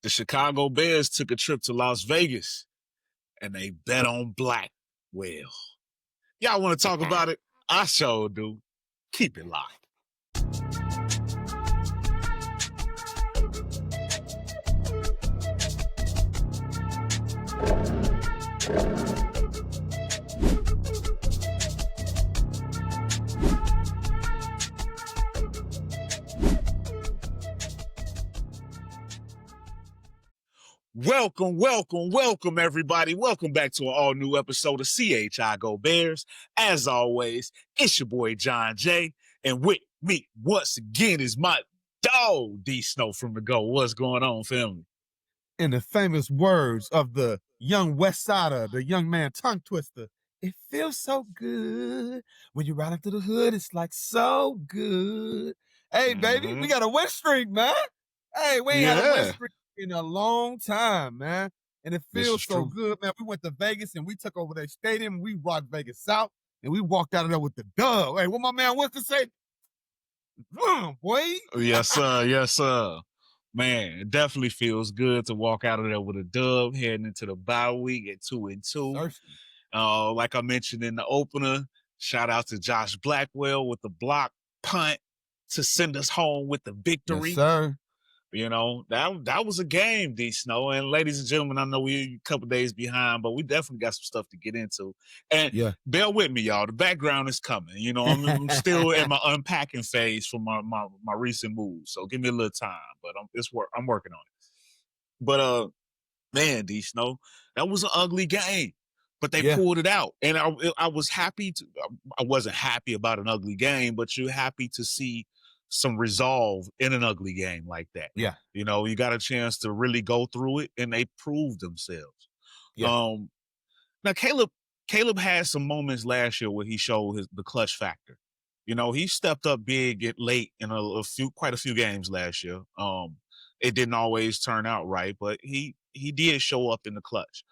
The Chicago Bears took a trip to Las Vegas and they bet on Black Whale. Y'all want to talk about it? I sure do. Keep it locked. Welcome, everybody. Welcome back to an all-new episode of CHI Go Bears. As always, it's your boy, John Jay, and with me, once again, is my dog, D Snow from the Go. What's going on, family? In the famous words of the young West Sider, the young man tongue twister, it feels so good when you ride up to the hood. It's like so good. Hey, baby, we got a win streak, man. Hey, we ain't had a win streak in a long time, man. And it feels so good, man. We went to Vegas and we took over their stadium. And we rocked Vegas South and we walked out of there with the dub. Hey, what my man wants to say? Boy. Yes, sir. Yes, sir. Man, it definitely feels good to walk out of there with a dub heading into the bye week at 2-2. Like I mentioned in the opener, shout out to Josh Blackwell with the block punt to send us home with the victory. Yes, sir. You know, that was a game, D Snow. And ladies and gentlemen, I know we're a couple days behind, but we definitely got some stuff to get into. And bear with me, y'all. The background is coming. You know, I'm still in my unpacking phase from my recent moves. So give me a little time, but I'm working on it. But man, D Snow, that was an ugly game. But they pulled it out. And I was happy I wasn't happy about an ugly game, but you're happy to see some resolve in an ugly game like that. Yeah. You know, you got a chance to really go through it and they proved themselves. Yeah. Now Caleb had some moments last year where he showed the clutch factor. You know, he stepped up big at late in quite a few games last year. It didn't always turn out right, but he did show up in the clutch.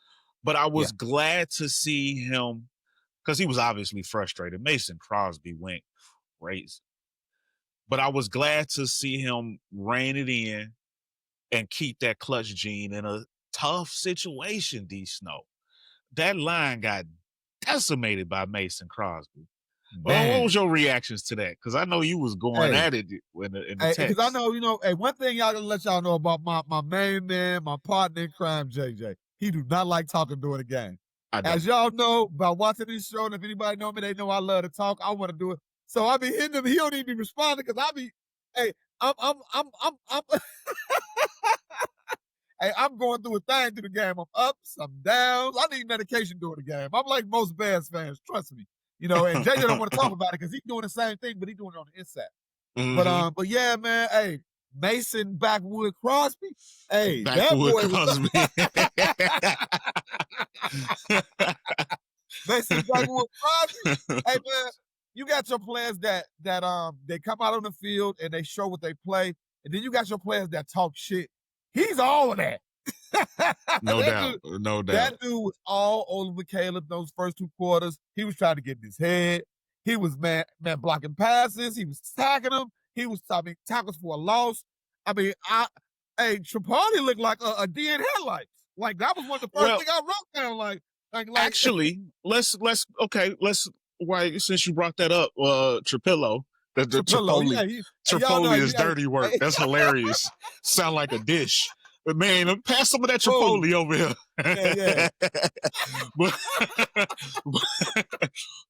But I was glad to see him because he was obviously frustrated. Mason Crosby went crazy. But I was glad to see him rein it in and keep that clutch gene in a tough situation, D Snow. That line got decimated by Mason Crosby. Well, what was your reactions to that? Because I know you was going at it in the text. Because I know, one thing y'all gonna let y'all know about my main man, my partner in crime, JJ. He do not like talking during the game. As y'all know, by watching this show, and if anybody know me, they know I love to talk. I want to do it. So I be hitting him. He don't even be responding because I'm going through a thing through the game. I'm ups, I'm downs. I need medication during the game. I'm like most Bears fans, trust me. And JJ don't want to talk about it because he's doing the same thing, but he's doing it on the inside. Mm-hmm. But yeah, man. Hey, Mason Backwood Crosby. Hey, Backwood Crosby. Mason Backwood Crosby. Hey, man. You got your players that they come out on the field and they show what they play, and then you got your players that talk shit. He's all of that. No doubt. That dude was all over Caleb those first two quarters. He was trying to get in his head. He was man blocking passes. He was tackling them. He was tackles for a loss. Tripoli looked like a deer in headlights. Like that was one of the first things I wrote down. Like actually, let's since you brought that up, Tripillo, the Tripoli is dirty work. That's hilarious. Sound like a dish. But man, pass some of that Tripoli over here. Yeah. But,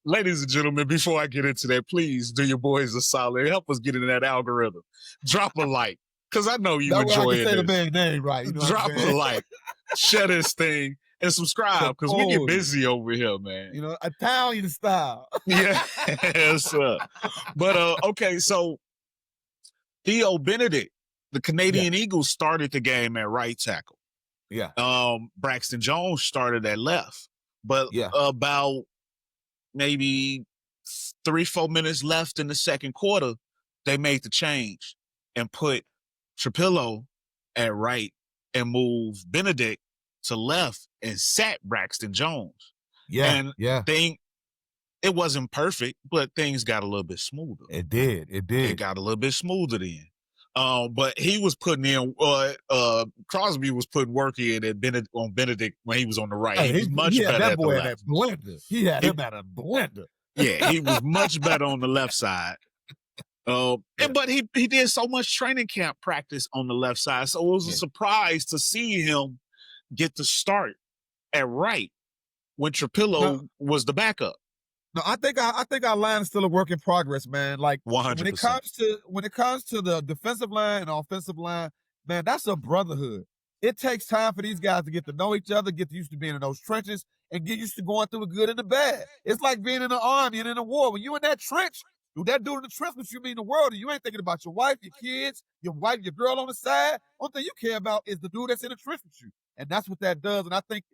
ladies and gentlemen, before I get into that, please do your boys a solid. Help us get into that algorithm. Drop a like, because I know you enjoy it. The man's name right. Drop a like, share this thing, and subscribe because we get busy over here, man. Italian style. Yes, but okay, so Theo Benedict, the Canadian Eagles, started the game at right tackle. Yeah. Braxton Jones started at left. But about maybe 3-4 minutes left in the second quarter, they made the change and put Tripillo at right and moved Benedict to left and sat Braxton Jones. It wasn't perfect, but things got a little bit smoother. It did. It got a little bit smoother then. But he was putting in. Crosby was putting work in at Benedict when he was on the right. Hey, He was much he had better that at the boy in that left. blender. He had him at a blender. Yeah, he was much better on the left side. But he did so much training camp practice on the left side, so it was a surprise to see him get the start at right when Trapillo was the backup. No, I think our line is still a work in progress, man. Like 100%. when it comes to the defensive line and offensive line, man, that's a brotherhood. It takes time for these guys to get to know each other, get used to being in those trenches, and get used to going through the good and the bad. It's like being in the army and in a war. When you in that trench, that dude in the trench with you mean the world, and you ain't thinking about your wife, your kids, your wife, your girl on the side. Only thing you care about is the dude that's in the trench with you, and that's what that does. And I think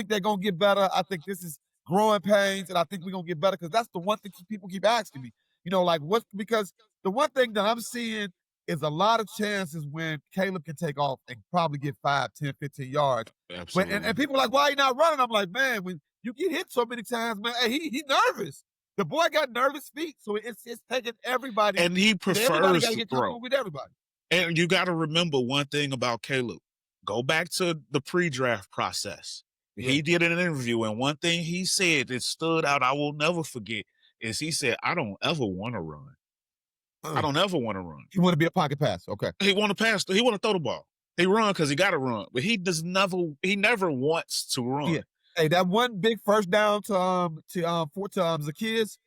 they're gonna get better. I think this is growing pains, and I think we're gonna get better because that's the one thing people keep asking me. Like because the one thing that I'm seeing is a lot of chances when Caleb can take off and probably get 5, 10, 15 yards. Absolutely. And people are like, why he not running? I'm like, man, when you get hit so many times, man, hey, he nervous. The boy got nervous feet, so it's taking everybody. And he prefers everybody gotta to get throw. comfortable with everybody. And you got to remember one thing about Caleb. Go back to the pre-draft process. Yeah. He did an interview, and one thing he said that stood out, I will never forget, is he said, I don't ever want to run. I don't ever want to run. He want to be a pocket pass. Okay. He want to pass. He want to throw the ball. He run because he got to run, but he never wants to run. Yeah. Hey, that one big first down to Zacchaeus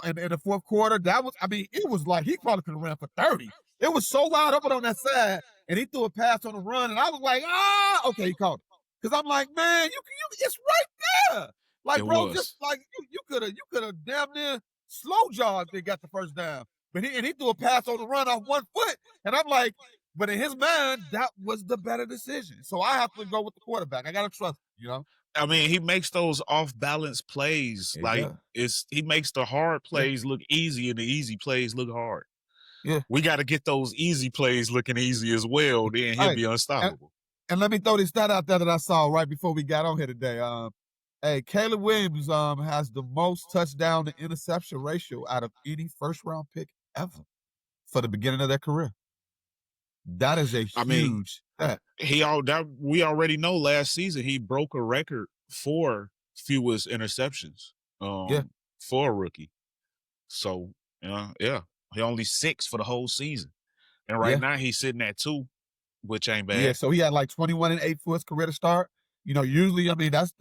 in the fourth quarter, it was like he probably could have ran for 30. It was so wide open on that side, and he threw a pass on the run, and I was like, okay, he caught it. Because I'm like, man, you it's right there. Like, just like you could have damn near slow jogged and got the first down. But he threw a pass on the run off 1 foot, and I'm like, but in his mind, that was the better decision. So I have to go with the quarterback. I gotta trust him, I mean, he makes those off-balance plays. He makes the hard plays look easy and the easy plays look hard. Yeah. We got to get those easy plays looking easy as well. Then he'll be unstoppable. And let me throw this stat out there that I saw right before we got on here today. Caleb Williams has the most touchdown to interception ratio out of any first-round pick ever for the beginning of their career. That is a huge stat. We already know last season he broke a record for fewest interceptions for a rookie. So, he only 6 for the whole season. And right now he's sitting at 2, which ain't bad. Yeah, so he had like 21 and 8 for his career to start. Usually, I mean, that's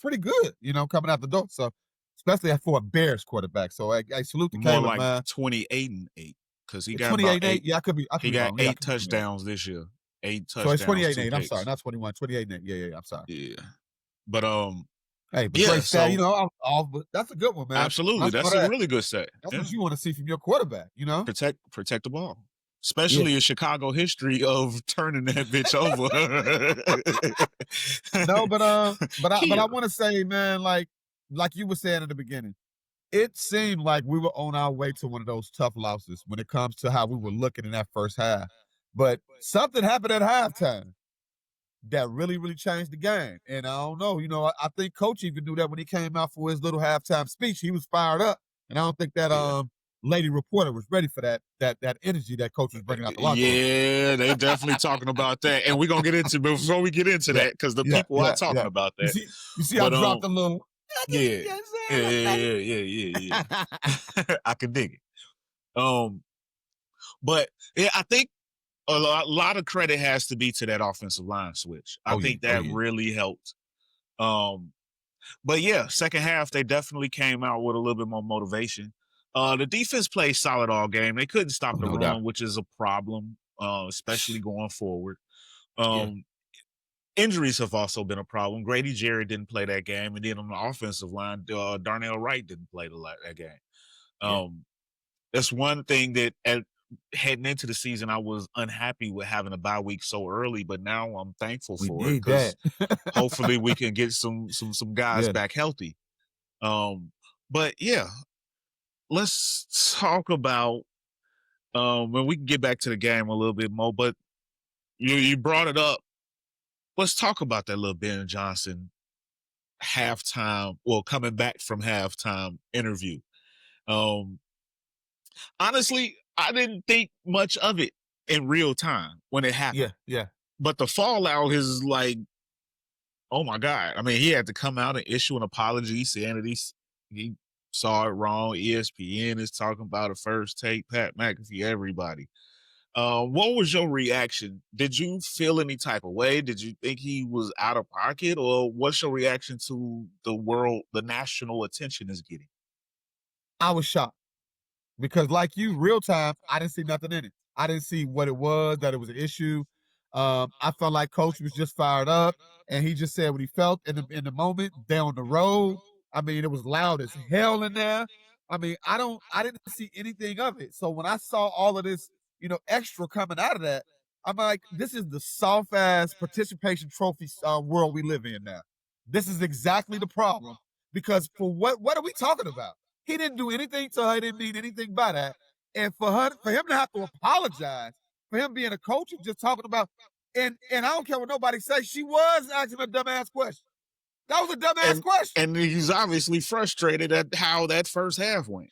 pretty good, coming out the door. So, especially for a Bears quarterback. So, I salute the Caleb, more like man. 28 and 8. Because he got 28 8. Yeah, I could be. He got 8 touchdowns this year. 8 touchdowns. So it's 28 8. I'm sorry, not 21. 28 8. Yeah. I'm sorry. Yeah, but hey, but great stat. But that's a good one, man. Absolutely, that's a really good stat. That's what you want to see from your quarterback. Protect the ball, especially in Chicago history of turning that bitch over. No, but I want to say, man, like you were saying in the beginning. It seemed like we were on our way to one of those tough losses when it comes to how we were looking in that first half. But something happened at halftime that really, really changed the game. And I don't know, I think Coach even knew that when he came out for his little halftime speech. He was fired up. And I don't think that lady reporter was ready for that energy that Coach was bringing out the locker room. Yeah, they definitely talking about that. And we're going to get into before we get into that, because the people are talking about that. You see I dropped a little... Yeah. I can dig it. But I think a lot of credit has to be to that offensive line switch. I think that really helped. But second half they definitely came out with a little bit more motivation. The defense played solid all game. They couldn't stop the run, which is a problem, especially going forward. Injuries have also been a problem. Grady Jarrett didn't play that game, and then on the offensive line, Darnell Wright didn't play that game. That's one thing that heading into the season, I was unhappy with having a bye week so early, but now I'm thankful for it because hopefully we can get some guys back healthy. But let's talk about when we can get back to the game a little bit more. But you brought it up. Let's talk about that little Ben Johnson coming back from halftime interview. Honestly, I didn't think much of it. in real time when it happened. Yeah. But the fallout is like, oh my God. I mean, he had to come out and issue an apology saying that he saw it wrong. ESPN is talking about it, First Take, Pat McAfee, everybody. What was your reaction? Did you feel any type of way? Did you think he was out of pocket, or what's your reaction to the national attention is getting? I was shocked because, like you, real time, I didn't see nothing in it. I didn't see what it was, that it was an issue. I felt like Coach was just fired up, and he just said what he felt in the moment down the road. I mean, it was loud as hell in there. I mean, I didn't see anything of it. So when I saw all of this, extra coming out of that, I'm like, this is the soft ass participation trophy world we live in now. This is exactly the problem. Because for what are we talking about? He didn't do anything to her. He didn't mean anything by that. And for him to have to apologize for him being a coach and just talking about, and I don't care what nobody says, she was asking a dumbass question. That was a dumbass question. And he's obviously frustrated at how that first half went.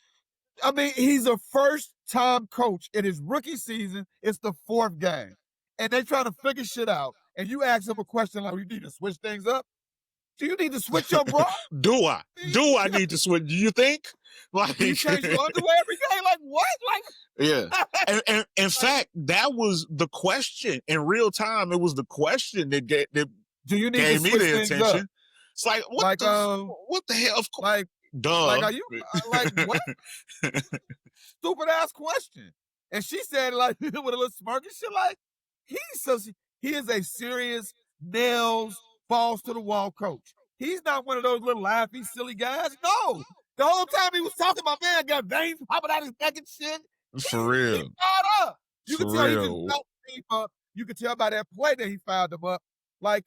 I mean, he's a first-time coach in his rookie season. It's the 4th game. And they're trying to figure shit out. And you ask him a question like, you need to switch things up? Do you need to switch your bra? Do I need to switch? Do you think? Like, you change your underwear every day? Like, what? Like, yeah. And in fact, that was the question in real time. It was the question that gave me the attention. Up? It's like, what the hell? Of course. Like, duh. Like, are you like what? Stupid ass question. And she said, like, with a little smirk and shit, like, he is a serious nails, balls to the wall coach. He's not one of those little laughy, silly guys. No. The whole time he was talking, my man got veins popping out his neck and shit. For real. He fired up. You can tell he just felt him up. You can tell by that play that he fired him up. Like,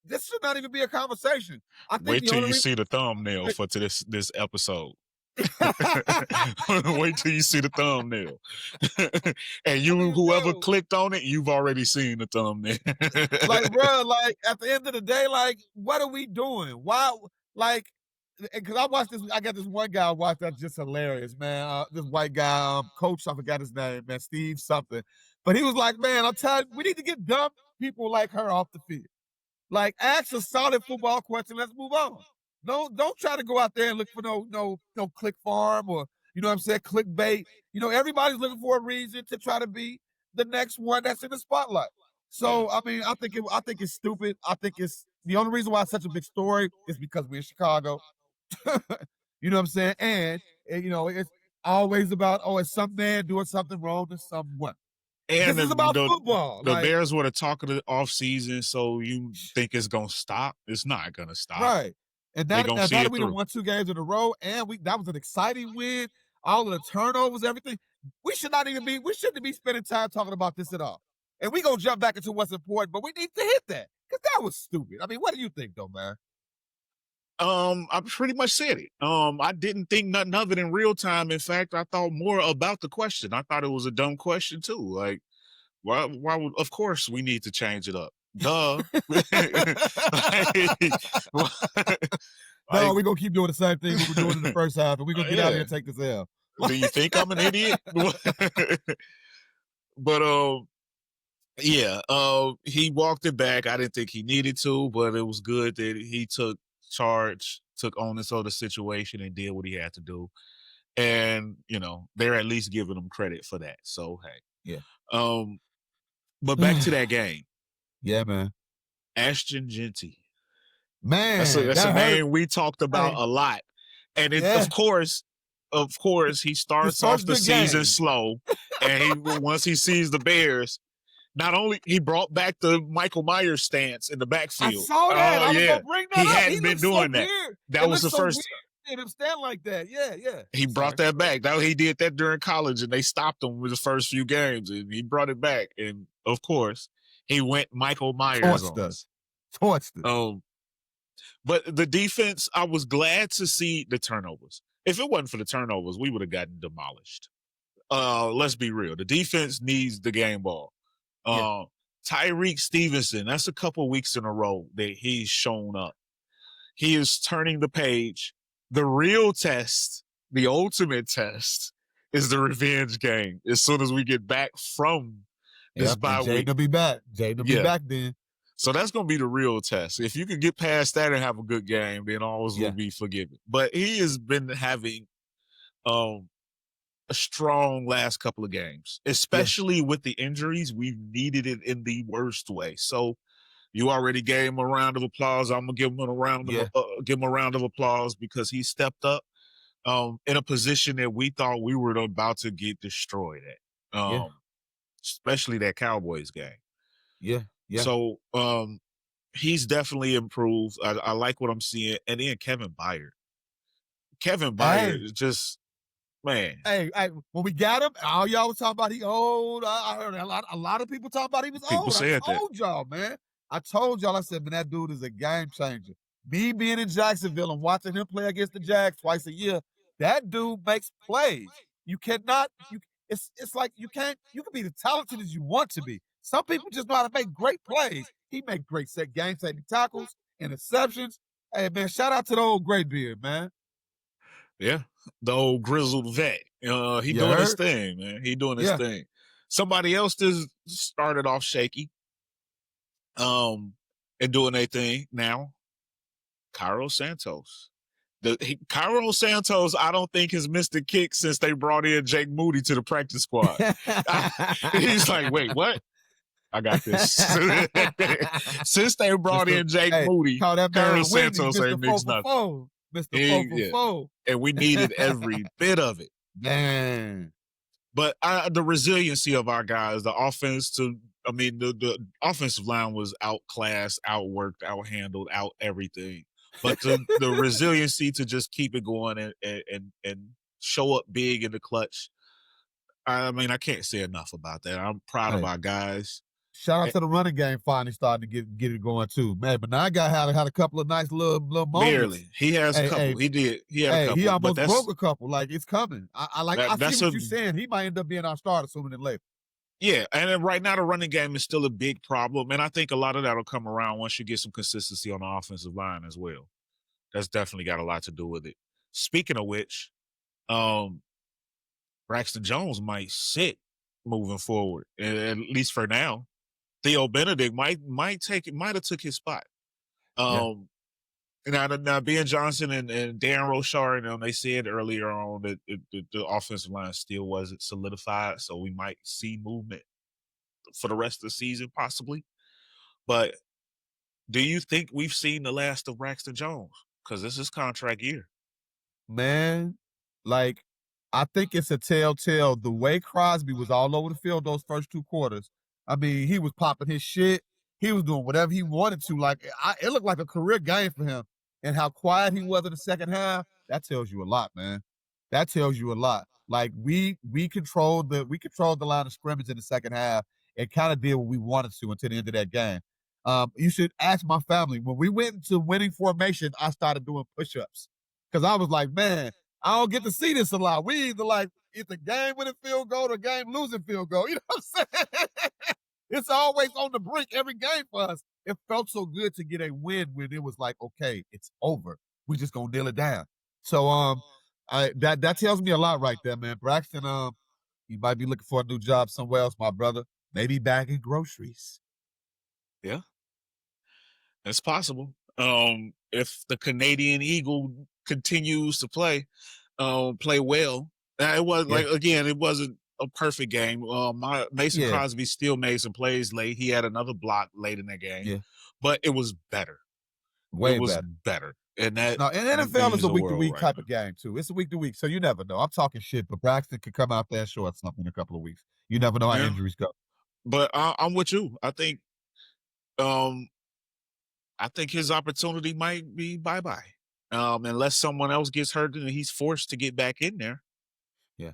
this should not even be a conversation. I think wait till you see the thumbnail for this episode. Wait till you see the thumbnail. And whoever clicked on it, you've already seen the thumbnail. Like, bro, like, at the end of the day, like, what are we doing? Why, like, because I got this one guy I watched that's just hilarious, man. This white guy, coach, I forgot his name, man, Steve something. But he was like, man, I'm telling you, we need to get dumb people like her off the field. Like, ask a solid football question. Let's move on. Don't try to go out there and look for no click farm or, you know what I'm saying, clickbait. Everybody's looking for a reason to try to be the next one that's in the spotlight. So, I mean, I think it's stupid. I think it's the only reason why it's such a big story is because we're in Chicago. You know what I'm saying? And it's always about, it's some man doing something wrong to someone. And this is about football. The Bears were the talk of the offseason, so you think it's going to stop? It's not going to stop. Right. And now that we won 2 games in a row, and that was an exciting win, all of the turnovers, everything. We shouldn't be spending time talking about this at all. And we're going to jump back into what's important, but we need to hit that because that was stupid. I mean, what do you think, though, man? I pretty much said it. I didn't think nothing of it in real time. In fact, I thought more about the question. I thought it was a dumb question too. Like, why would, of course we need to change it up. Duh. No, we're going to keep doing the same thing we were doing in the first half, and we're going to get out here and take this L. Do you think I'm an idiot? But, he walked it back. I didn't think he needed to, but it was good that he took charge, took onus of the situation, and did what he had to do. And, they're at least giving him credit for that. So, hey. Yeah. But back to that game. Yeah, man. Ashton Jeanty. Man. That's a name we talked about a lot. And of course, he starts off the season slow. And once he sees the Bears, not only he brought back the Michael Myers stance in the backfield. I saw that. I was going to bring that up. He hadn't been doing that. Weird. That was the first. Weird. Him stand like that. Yeah. He brought that back. He did that during college, and they stopped him with the first few games, and he brought it back. And of course, he went Michael Myers on us. Torched us. But the defense, I was glad to see the turnovers. If it wasn't for the turnovers, we would have gotten demolished. Let's be real. The defense needs the game ball. Tyrique Stevenson, that's a couple weeks in a row that he's shown up. He is turning the page. The real test, the ultimate test, is the revenge game. As soon as we get back from this Yep, and bye Jaden week, will be back. Jaden will be yeah. back then. So that's going to be the real test. If you can get past that and have a good game, then always will Yeah. be forgiven. But he has been having a strong last couple of games, especially with the injuries. We've needed it in the worst way. So you already gave him a round of applause. I'm gonna give him give him a round of applause because he stepped up in a position that we thought we were about to get destroyed at. Especially that Cowboys game. Yeah. So he's definitely improved. I like what I'm seeing. And then Kevin Byard. Kevin Byard is just, man. Hey, when we got him, all y'all was talking about he old. I heard a lot of people talking about he was People old. said I that. told y'all, man. I told y'all, I said, man, that dude is a game changer. Me being in Jacksonville and watching him play against the Jags twice a year, that dude makes plays. You cannot, it's like you can be as talented as you want to be. Some people just know how to make great plays. He make great game saving tackles, interceptions. Hey, man, shout out to the old gray beard, man. Yeah, the old grizzled vet. He doing his thing, man. He doing his thing. Somebody else just started off shaky, and doing their thing now. Cairo Santos. Cairo Santos, I don't think has missed a kick since they brought in Jake Moody to the practice squad. He's like, wait, what? I got this. Since they brought in Jake Moody, Cairo Santos ain't mixed nothing. Mr. 4 and we needed every bit of it. Man. But the resiliency of our guys, the offensive line was outclassed, outworked, outhandled, out everything. But the resiliency to just keep it going and show up big in the clutch. I mean, I can't say enough about that. I'm proud of our guys. Shout out to the running game finally starting to get it going too, man. But now I had a couple of nice little moments. Barely, he has a couple. He did. He had a couple. He almost broke a couple. Like it's coming. I see what you're saying. He might end up being our starter sooner than later. Yeah, and right now the running game is still a big problem, and I think a lot of that will come around once you get some consistency on the offensive line as well. That's definitely got a lot to do with it. Speaking of which, Braxton Jones might sit moving forward, at least for now. Theo Benedict might have took his spot. Now Ben Johnson and Darren Rochard, they said earlier on that the offensive line still wasn't solidified, so we might see movement for the rest of the season, possibly. But do you think we've seen the last of Braxton Jones? Because this is contract year. Man, like, I think it's a telltale. The way Crosby was all over the field those first 2 quarters, I mean, he was popping his shit. He was doing whatever he wanted to. Like, it looked like a career game for him. And how quiet he was in the second half, that tells you a lot, man. That tells you a lot. Like, we controlled the line of scrimmage in the second half and kind of did what we wanted to until the end of that game. You should ask my family. When we went into winning formation, I started doing push-ups. Because I was like, man, I don't get to see this a lot. We either like, it's a game-winning field goal or game-losing field goal. You know what I'm saying? It's always on the brink every game for us. It felt so good to get a win when it was like, okay, it's over. We just gonna nail it down. So that tells me a lot right there, man. Braxton, you might be looking for a new job somewhere else, my brother. Maybe bagging groceries. Yeah, that's possible. If the Canadian Eagle continues to play well, it was it wasn't a perfect game. Mason Crosby still made some plays late. He had another block late in that game, but it was better. Way it was better. And that and NFL is a week-to-week type of game too. It's a week-to-week, so you never know. I'm talking shit, but Braxton could come out there and show us something in a couple of weeks. You never know how injuries go. But I'm with you. I think his opportunity might be bye-bye. Unless someone else gets hurt and he's forced to get back in there. Yeah.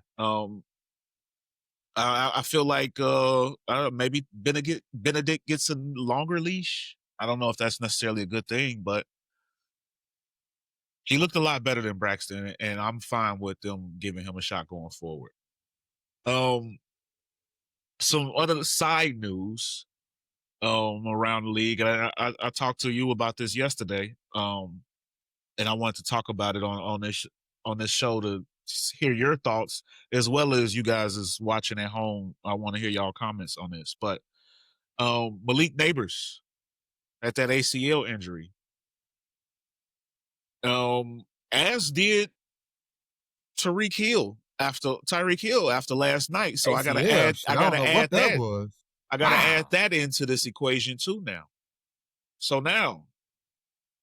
I feel like maybe Benedict gets a longer leash. I don't know if that's necessarily a good thing, but he looked a lot better than Braxton, and I'm fine with them giving him a shot going forward. Some other side news around the league, and I talked to you about this yesterday, and I wanted to talk about it on this show to hear your thoughts as well as you guys is watching at home. I want to hear y'all comments on this. But Malik Neighbors at that ACL injury, as did Tyreek Hill after last night. So ACL, shit, I don't know what that was. I gotta add that into this equation too now. So now,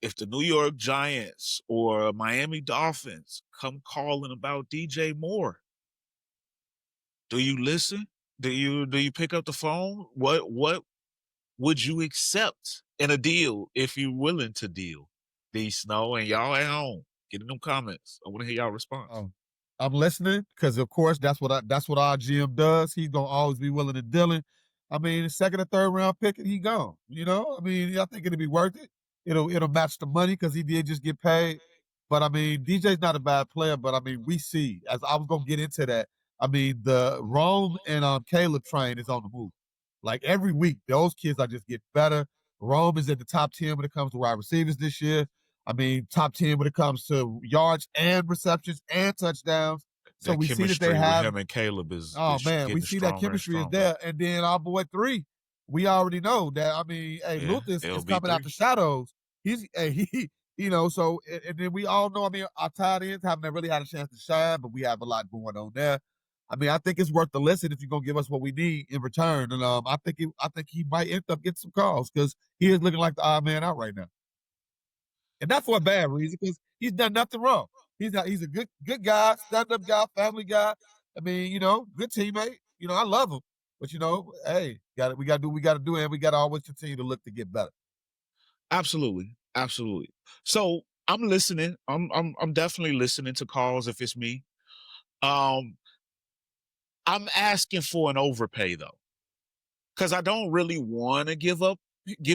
if the New York Giants or Miami Dolphins come calling about DJ Moore, do you listen? Do you pick up the phone? What would you accept in a deal if you're willing to deal? D Snow and y'all at home, get in them comments. I want to hear y'all response. Oh, I'm listening because, of course, that's what our GM does. He's gonna always be willing to deal. I mean, second or third round pick, and he gone. You know, I mean, I think it'll be worth it. It'll match the money because he did just get paid. But I mean, DJ's not a bad player. But I mean, we see, as I was gonna get into that. I mean, the Rome and Caleb train is on the move. Like every week, those kids are just getting better. Rome is at the top 10 when it comes to wide receivers this year. I mean, top 10 when it comes to yards and receptions and touchdowns. So That we see that chemistry they with have. him and Caleb is Oh man, we getting see that stronger and chemistry is stronger. there. And then our boy 3, we already know that. I mean, hey, Yeah, Luther is coming out LB3. the shadows. He's so and then we all know. I mean, our tight ends haven't really had a chance to shine, but we have a lot going on there. I mean, I think it's worth the listen if you're gonna give us what we need in return. And I think he might end up getting some calls because he is looking like the odd man out right now. And not for a bad reason, because he's done nothing wrong. He's a good guy, stand-up guy, family guy. I mean, good teammate. I love him. But hey, we gotta do what we gotta do, and we gotta always continue to look to get better. Absolutely. Absolutely. So I'm listening. I'm definitely listening to calls if it's me. I'm asking for an overpay though, because I don't really want to give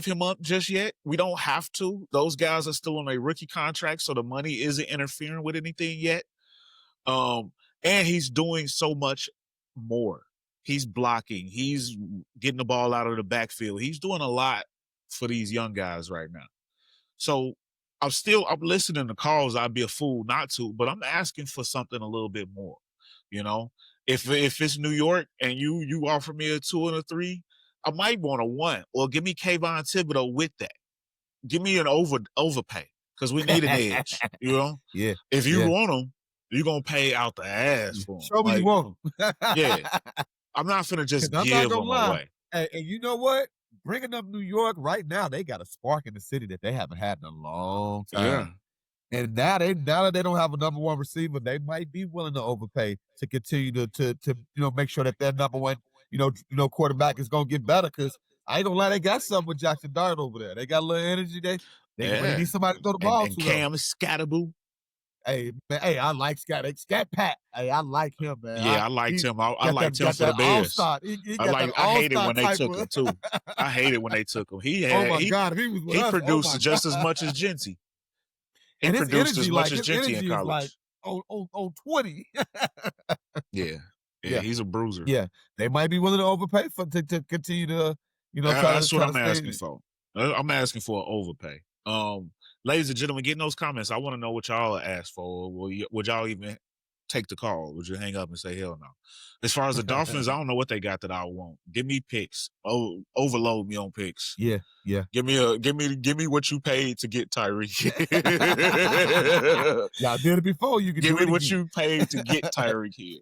him up just yet. We don't have to. Those guys are still on a rookie contract, so the money isn't interfering with anything yet. And he's doing so much more. He's blocking. He's getting the ball out of the backfield. He's doing a lot for these young guys right now. So I'm listening to calls. I'd be a fool not to, but I'm asking for something a little bit more. If it's New York and you offer me a 2 and a 3, I might want a 1, or give me Kayvon Thibodeaux with that. Give me an overpay because we need an edge. Yeah. If you want him, you're gonna pay out the ass for him. Show me you want him. Yeah. I'm not finna just give them away. And you know what? Bringing up New York right now, they got a spark in the city that they haven't had in a long time. Yeah. And now that they don't have a number one receiver, they might be willing to overpay to continue to make sure that their number one quarterback is gonna get better. Because I ain't gonna lie, they got something with Jackson Dart over there. They got a little energy. They need somebody to throw the ball and to. Cam Scatterboo. Hey man, I like Scat Pat. Hey, I like him, man. Yeah, I liked him. I liked him for the Bears. I hate it when they took him too. I hate it when they took him. Oh my God, if he was with us, produced just as much as Genty. He and produced as much as his Genty in college. Like, on 20. Yeah, he's a bruiser. Yeah, they might be willing to overpay to continue to that's what I'm asking for. I'm asking for an overpay. Ladies and gentlemen, get in those comments. I want to know what y'all asked for. Would y'all even take the call? Would you hang up and say hell no? As far as the Dolphins, I don't know what they got that I want. Give me picks. Oh, overload me on picks. Yeah. Give me what you paid to get Tyreek. Y'all did it before. You can give me what you paid to get Tyreek here.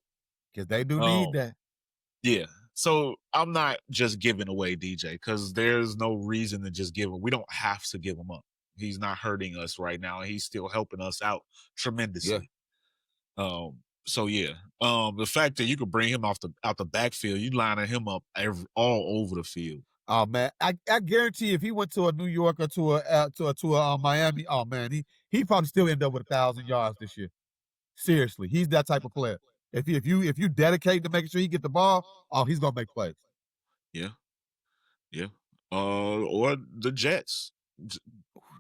Because they do need that. Yeah. So I'm not just giving away DJ because there's no reason to just give him. We don't have to give him up. He's not hurting us right now. He's still helping us out tremendously. Yeah. So yeah. The fact that you could bring him out the backfield, you lining him up all over the field. Oh man, I guarantee if he went to a New York or to a Miami, oh man, he probably still end up with 1,000 yards this year. Seriously, he's that type of player. If you dedicate to making sure he get the ball, oh, he's gonna make plays. Yeah. Or the Jets.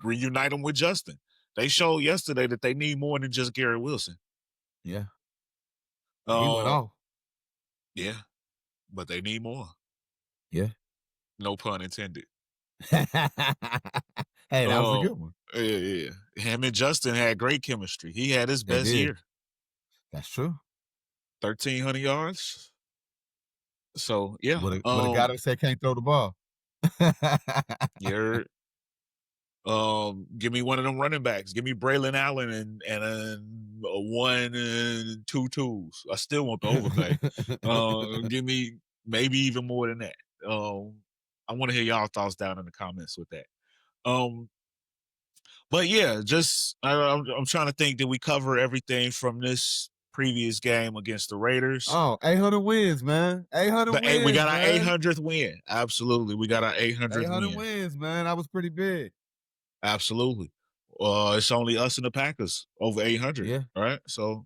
Reunite them with Justin. They showed yesterday that they need more than just Garrett Wilson. Yeah. He went off. Yeah. But they need more. Yeah. No pun intended. Hey, that was a good one. Yeah. Him and Justin had great chemistry. He had his best year. That's true. 1,300 yards. So yeah, With a guy that say can't throw the ball. you're give me one of them running backs. Give me Braylon Allen and a 1 and 2 twos. I still want the overpay. Give me maybe even more than that. I want to hear y'all thoughts down in the comments with that. But yeah, just I'm trying to think. Did we cover everything from this previous game against the Raiders? Oh, 800 wins, man. 800 wins. We got our man. 800th win. Absolutely, we got our 800th 800 win. wins, man. That was pretty big. Absolutely. It's only us and the Packers over 800. Yeah. Right. So,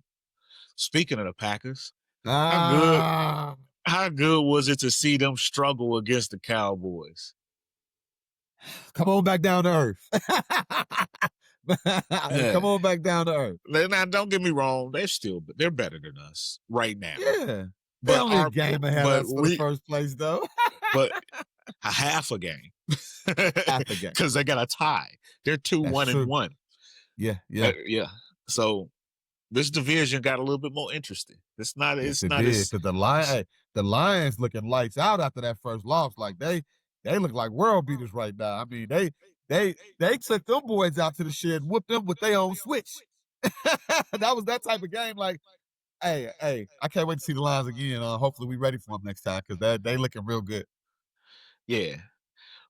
speaking of the Packers, how good was it to see them struggle against the Cowboys? Come on back down to earth. Come on back down to earth. Now, don't get me wrong. They're better than us right now. Yeah. But only a game ahead of us for the first place, though. But a half a game. Half a game. Because they got a tie. They're 2-1-1. Yeah. Yeah. So this division got a little bit more interesting. It's not as because the Lions looking lights out after that first loss. Like they look like world beaters right now. I mean, they took them boys out to the shed and whooped them with their own switch. That was that type of game. Like, hey, I can't wait to see the Lions again. Hopefully we ready for them next time because they looking real good. Yeah.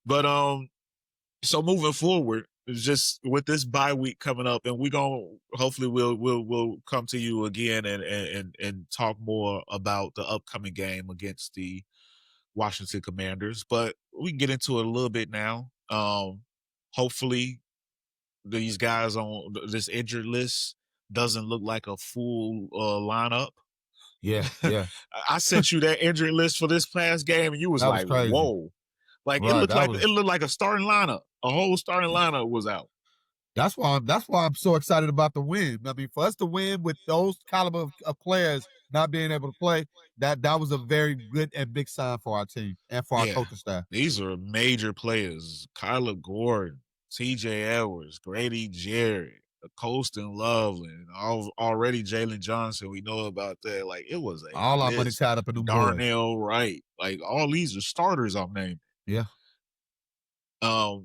But so moving forward, just with this bye week coming up, and hopefully we'll come to you again and talk more about the upcoming game against the Washington Commanders. But we can get into it a little bit now. Hopefully these guys on this injured list doesn't look like a full lineup. Yeah. I sent you that injury list for this past game, and you was like, crazy. "Whoa!" Like it looked like a starting lineup. A whole starting lineup was out. That's why I'm so excited about the win. I mean, for us to win with those caliber of players not being able to play, that was a very good and big sign for our team and for our coaching staff. These are major players: Kyler Gordon, T.J. Edwards, Grady Jarrett, Colston Loveland, already Jalen Johnson. We know about that. Like it was all our money tied up in them Darnell Wright. Like all these are starters I'm naming. Yeah.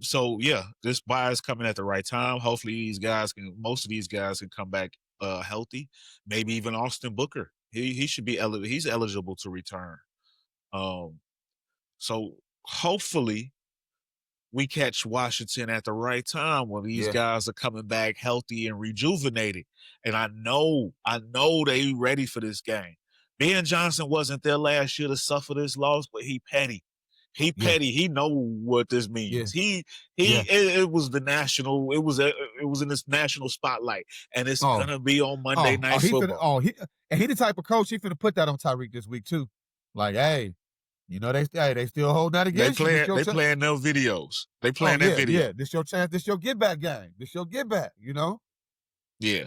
So yeah, this bye is coming at the right time. Hopefully most of these guys can come back healthy. Maybe even Austin Booker. He should be he's eligible to return. So hopefully we catch Washington at the right time when these guys are coming back healthy and rejuvenated. And I know they ready for this game. Ben Johnson wasn't there last year to suffer this loss, but he petty. He petty. He know what this means. It was the national. It was in this national spotlight, and it's gonna be on Monday Night Football. He the type of coach. He finna put that on Tyreek this week too. Like, hey, you know they still hold that against you. They playing their videos. They playing that video. Yeah, this your chance. This your get back game. This your get back. You know. Yeah.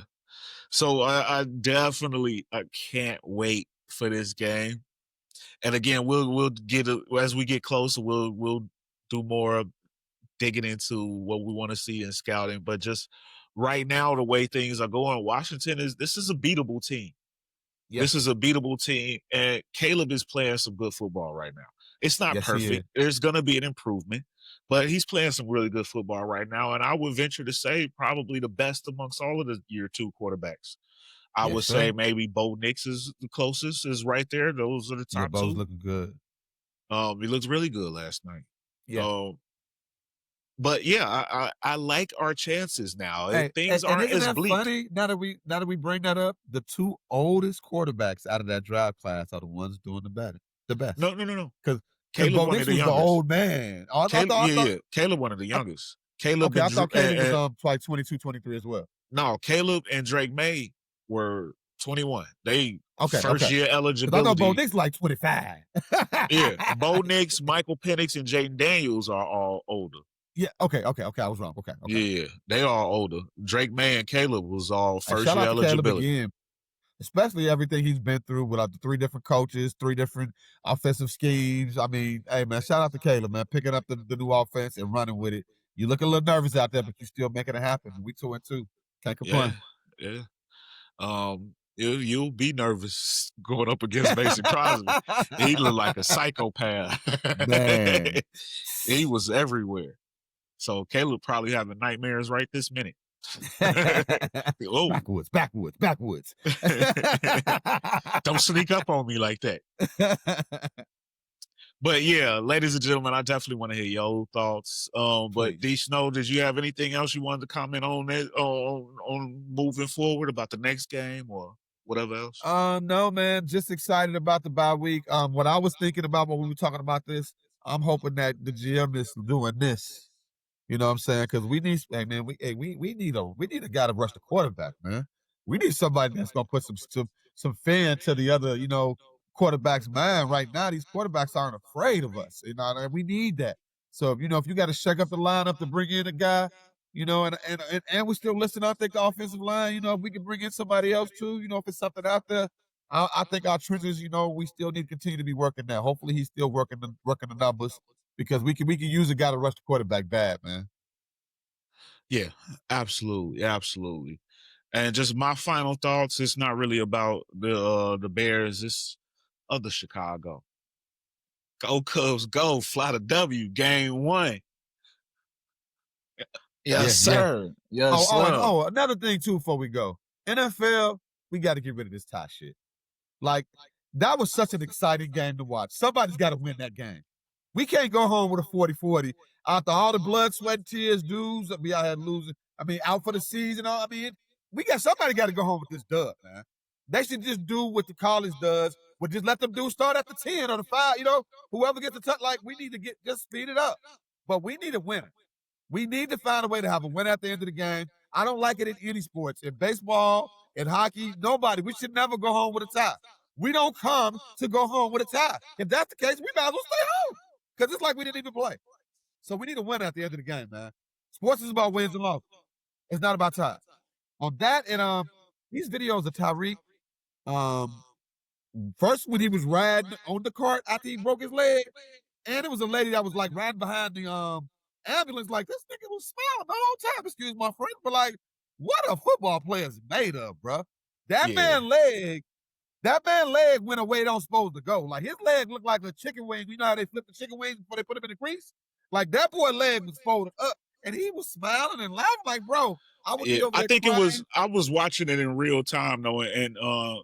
So I definitely can't wait for this game. And again, we'll get as we get closer. We'll do more digging into what we want to see in scouting. But just right now, the way things are going, Washington is a beatable team. Yes. This is a beatable team, and Caleb is playing some good football right now. It's not perfect. There's going to be an improvement, but he's playing some really good football right now. And I would venture to say probably the best amongst all of the year 2 quarterbacks. I would say maybe Bo Nix is the closest, is right there. Those are the top 2. Bo's looking good. He looked really good last night. Yeah. But yeah, I like our chances now. Things aren't as bleak. Funny now that we bring that up, the 2 oldest quarterbacks out of that draft class are the ones doing the best. No. Because Caleb Bo Nix was the old man. Caleb one of the youngest. Caleb. Okay, I thought Caleb was like 22, 23 as well. No, Caleb and Drake May were 21. They first year eligibility. I know Bo Nix like 25. Yeah, Bo Nix, Michael Penix, and Jaden Daniels are all older. Yeah. Okay. I was wrong. Okay. Yeah, they are older. Drake May and Caleb was all first year eligibility. Again, especially everything he's been through with the 3 different coaches, 3 different offensive schemes. I mean, hey man, shout out to Caleb, man, picking up the new offense and running with it. You look a little nervous out there, but you're still making it happen. We 2-2. Can't complain. Yeah. You'll be nervous going up against Mason Crosby. He looked like a psychopath. Man. He was everywhere. So Caleb probably having nightmares right this minute. Oh, Backwoods. don't sneak up on me like that. But yeah, ladies and gentlemen, I definitely want to hear your thoughts. But Please. D Snow, did you have anything else you wanted to comment on that on moving forward about the next game or whatever else? No, man, just excited about the bye week. What I was thinking about when we were talking about this, I'm hoping that the GM is doing this. You know what I'm saying? Because we need, hey man, we need a guy to rush the quarterback, man. We need somebody that's gonna put some fear into the other, quarterback's mind. Right now, these quarterbacks aren't afraid of us. And we need that. So if you got to shake up the lineup to bring in a guy, and we still listen. I think the offensive line, if we can bring in somebody else too, if it's something out there, I think our trenches, we still need to continue to be working that. Hopefully, he's still working the numbers because we can use a guy to rush the quarterback bad, man. Yeah, absolutely. And just my final thoughts. It's not really about the Bears. It's of the Chicago. Go Cubs, go! Fly the W. Game 1. Yes, sir. Yes, sir. Oh, another thing too before we go. NFL, we got to get rid of this tie shit. Like, that was such an exciting game to watch. Somebody's got to win that game. We can't go home with a 40-40. After all the blood, sweat, and tears, dudes, we out here losing. Out for the season. Somebody got to go home with this dub, man. They should just do what the college does. Just let them start at the 10 or the 5. Whoever gets the touch, we need to just speed it up. But we need a winner. We need to find a way to have a win at the end of the game. I don't like it in any sports. In baseball, in hockey, nobody. We should never go home with a tie. We don't come to go home with a tie. If that's the case, we might as well stay home. Because it's like we didn't even play. So we need a win at the end of the game, man. Sports is about wins and losses. It's not about ties. On that, and these videos of Tyreek, first when he was riding on the cart after he broke his leg, and it was a lady that was riding behind the ambulance, this nigga was smiling the whole time. Excuse my friend, but what a football player's made of, bro. That man leg went away it don't supposed to go. His leg looked like a chicken wing. You know how they flip the chicken wings before they put them in the crease? That boy leg was folded up, and he was smiling and laughing bro. I think it was. I was watching it in real time though, and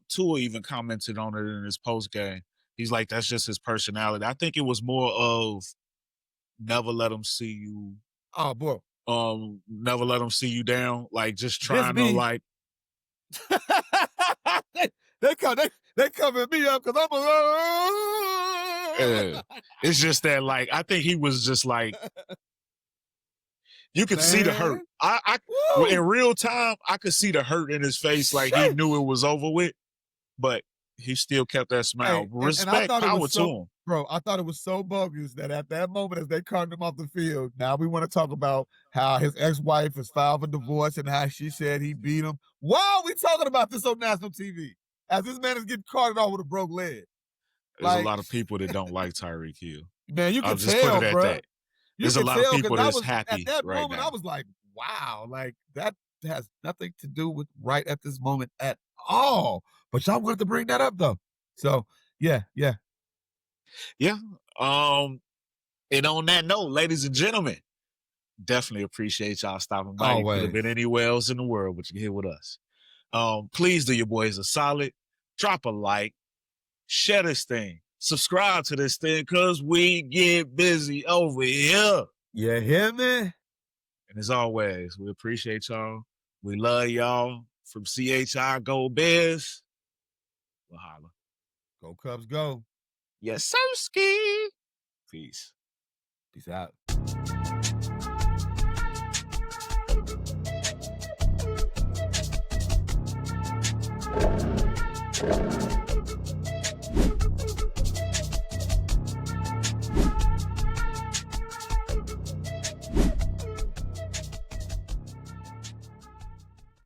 Tua even commented on it in his post game. He's like, that's just his personality. I think it was more of never let him see you. Oh, bro. Never let him see you down. Just trying to They covered me up because I'm it's just that I think he was just you could see the hurt. I in real time I could see the hurt in his face. He knew it was over with, but he still kept that smile. Respect, power to him. Bro, I thought it was so bogus that at that moment as they carted him off the field, now we want to talk about how his ex-wife has filed for divorce and how she said he beat him. Why are we talking about this on national TV? As this man is getting carted off with a broke leg. There's a lot of people that don't like Tyreek Hill. Man, you can tell, bro. That. There's a lot of people that's happy at that right moment, now. I was like, wow, that has nothing to do with right at this moment at all. But y'all wanted to bring that up, though. So, yeah. Yeah. And on that note, ladies and gentlemen, definitely appreciate y'all stopping by. Always. You could have been anywhere else in the world, but you're here with us. Please do your boys a solid. Drop a like. Share this thing. Subscribe to this thing because we get busy over here. You hear me? And as always, we appreciate y'all. We love y'all. From CHI Go Bears. We'll holla. Go Cubs, go. Yes, sirski. Peace. Peace out.